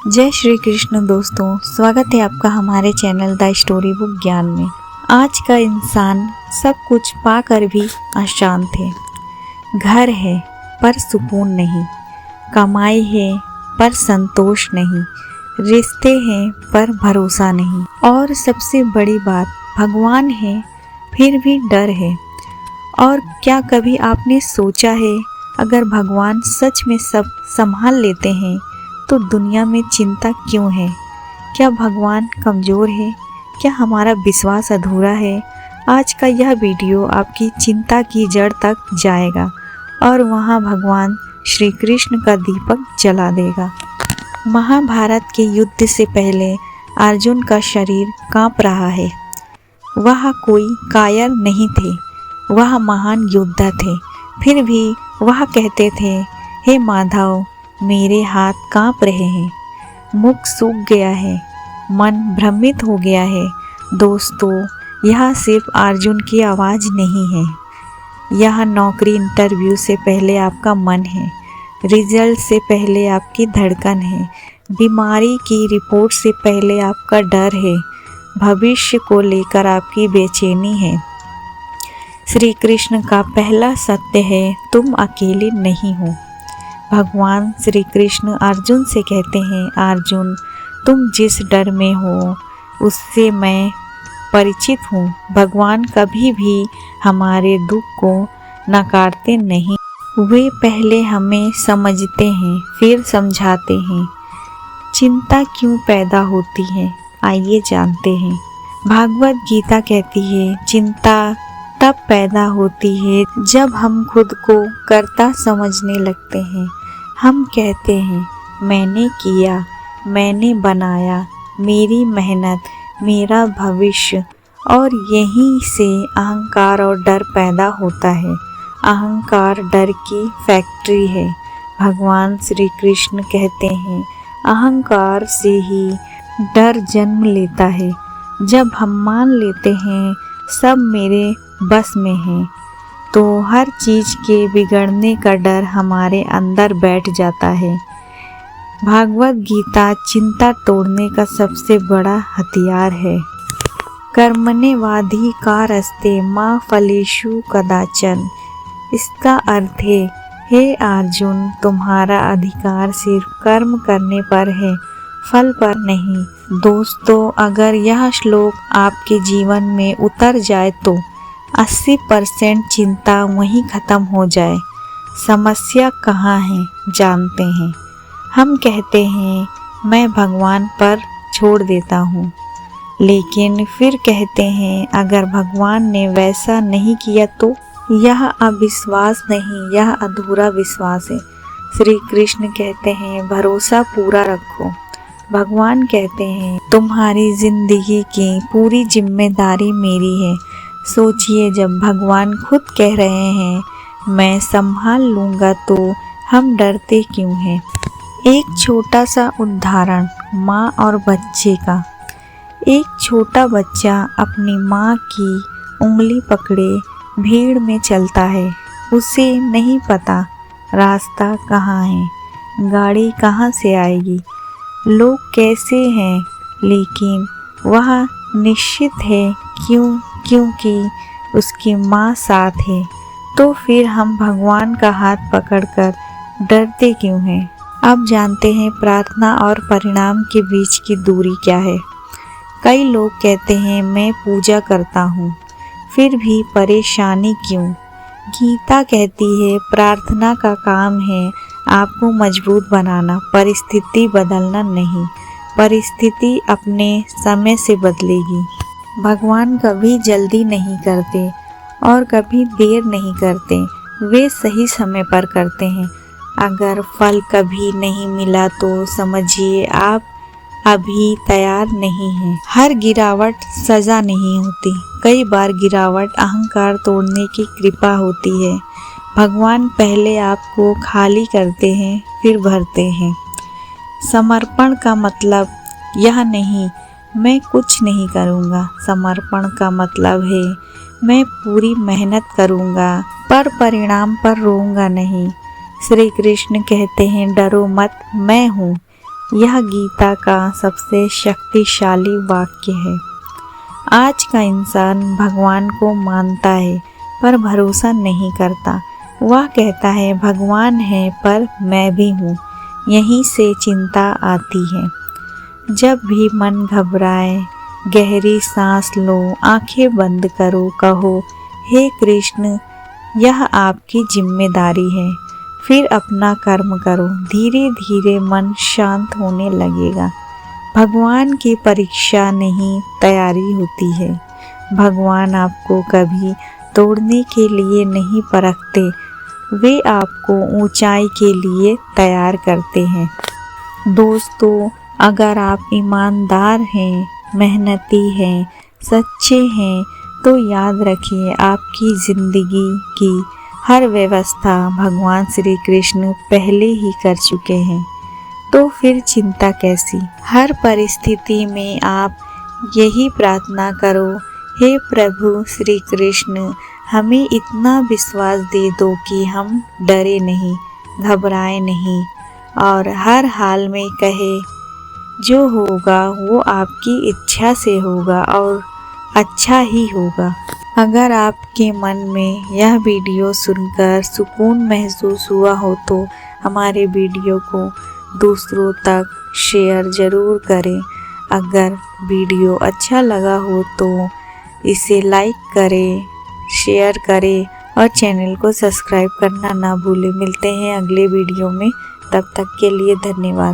जय श्री कृष्ण दोस्तों, स्वागत है आपका हमारे चैनल द स्टोरी बुक ज्ञान में। आज का इंसान सब कुछ पाकर भी अशांत है। घर है पर सुकून नहीं, कमाई है पर संतोष नहीं, रिश्ते हैं पर भरोसा नहीं, और सबसे बड़ी बात भगवान है फिर भी डर है। और क्या कभी आपने सोचा है, अगर भगवान सच में सब संभाल लेते हैं तो दुनिया में चिंता क्यों है? क्या भगवान कमज़ोर है? क्या हमारा विश्वास अधूरा है? आज का यह वीडियो आपकी चिंता की जड़ तक जाएगा और वहाँ भगवान श्री कृष्ण का दीपक जला देगा। महाभारत के युद्ध से पहले अर्जुन का शरीर कांप रहा है। वह कोई कायर नहीं थे, वह महान योद्धा थे। फिर भी वह कहते थे, हे माधव, मेरे हाथ कांप रहे हैं, मुख सूख गया है, मन भ्रमित हो गया है। दोस्तों, यह सिर्फ अर्जुन की आवाज़ नहीं है, यह नौकरी इंटरव्यू से पहले आपका मन है, रिजल्ट से पहले आपकी धड़कन है, बीमारी की रिपोर्ट से पहले आपका डर है, भविष्य को लेकर आपकी बेचैनी है। श्री कृष्ण का पहला सत्य है, तुम अकेले नहीं हो। भगवान श्री कृष्ण अर्जुन से कहते हैं, अर्जुन, तुम जिस डर में हो उससे मैं परिचित हूँ। भगवान कभी भी हमारे दुख को नकारते नहीं, वे पहले हमें समझते हैं फिर समझाते हैं। चिंता क्यों पैदा होती है, आइए जानते हैं। भागवत गीता कहती है, चिंता तब पैदा होती है जब हम खुद को कर्ता समझने लगते हैं। हम कहते हैं, मैंने किया, मैंने बनाया, मेरी मेहनत, मेरा भविष्य, और यहीं से अहंकार और डर पैदा होता है। अहंकार डर की फैक्ट्री है। भगवान श्री कृष्ण कहते हैं, अहंकार से ही डर जन्म लेता है। जब हम मान लेते हैं सब मेरे बस में है, तो हर चीज़ के बिगड़ने का डर हमारे अंदर बैठ जाता है। भागवत गीता चिंता तोड़ने का सबसे बड़ा हथियार है। कर्मण्येवाधिकारस्ते मा फलेषु कदाचन। इसका अर्थ है, हे अर्जुन, तुम्हारा अधिकार सिर्फ कर्म करने पर है, फल पर नहीं। दोस्तों, अगर यह श्लोक आपके जीवन में उतर जाए तो 80% चिंता वहीं ख़त्म हो जाए। समस्या कहाँ है जानते हैं? हम कहते हैं, मैं भगवान पर छोड़ देता हूँ, लेकिन फिर कहते हैं, अगर भगवान ने वैसा नहीं किया तो? यह अविश्वास नहीं, यह अधूरा विश्वास है। श्री कृष्ण कहते हैं, भरोसा पूरा रखो। भगवान कहते हैं, तुम्हारी जिंदगी की पूरी जिम्मेदारी मेरी है। सोचिए, जब भगवान खुद कह रहे हैं, मैं संभाल लूँगा, तो हम डरते क्यों हैं? एक छोटा सा उदाहरण माँ और बच्चे का। एक छोटा बच्चा अपनी माँ की उंगली पकड़े भीड़ में चलता है। उसे नहीं पता रास्ता कहाँ है, गाड़ी कहाँ से आएगी, लोग कैसे हैं, लेकिन वह निश्चित है क्योंकि उसकी माँ साथ है। तो फिर हम भगवान का हाथ पकड़कर डरते क्यों हैं? अब जानते हैं प्रार्थना और परिणाम के बीच की दूरी क्या है। कई लोग कहते हैं, मैं पूजा करता हूँ, फिर भी परेशानी क्यों? गीता कहती है, प्रार्थना का काम है आपको मजबूत बनाना, परिस्थिति बदलना नहीं। परिस्थिति अपने समय से बदलेगी। भगवान कभी जल्दी नहीं करते और कभी देर नहीं करते, वे सही समय पर करते हैं। अगर फल कभी नहीं मिला तो समझिए आप अभी तैयार नहीं हैं। हर गिरावट सजा नहीं होती, कई बार गिरावट अहंकार तोड़ने की कृपा होती है। भगवान पहले आपको खाली करते हैं फिर भरते हैं। समर्पण का मतलब यह नहीं, मैं कुछ नहीं करूँगा। समर्पण का मतलब है, मैं पूरी मेहनत करूँगा पर परिणाम पर रोऊंगा नहीं। श्री कृष्ण कहते हैं, डरो मत, मैं हूँ, यह गीता का सबसे शक्तिशाली वाक्य है। आज का इंसान भगवान को मानता है पर भरोसा नहीं करता। वह कहता है भगवान है पर मैं भी हूँ। यहीं से चिंता आती है। जब भी मन घबराए, गहरी सांस लो, आंखें बंद करो, कहो हे कृष्ण, यह आपकी जिम्मेदारी है। फिर अपना कर्म करो। धीरे धीरे मन शांत होने लगेगा। भगवान की परीक्षा नहीं, तैयारी होती है। भगवान आपको कभी तोड़ने के लिए नहीं परखते, वे आपको ऊंचाई के लिए तैयार करते हैं। दोस्तों, अगर आप ईमानदार हैं, मेहनती हैं, सच्चे हैं, तो याद रखिए आपकी ज़िंदगी की हर व्यवस्था भगवान श्री कृष्ण पहले ही कर चुके हैं। तो फिर चिंता कैसी। हर परिस्थिति में आप यही प्रार्थना करो, हे प्रभु श्री कृष्ण, हमें इतना विश्वास दे दो कि हम डरे नहीं, घबराए नहीं और हर हाल में कहे जो होगा वो आपकी इच्छा से होगा और अच्छा ही होगा। अगर आपके मन में यह वीडियो सुनकर सुकून महसूस हुआ हो तो हमारे वीडियो को दूसरों तक शेयर ज़रूर करें। अगर वीडियो अच्छा लगा हो तो इसे लाइक करें, शेयर करें और चैनल को सब्सक्राइब करना ना भूलें। मिलते हैं अगले वीडियो में, तब तक के लिए धन्यवाद।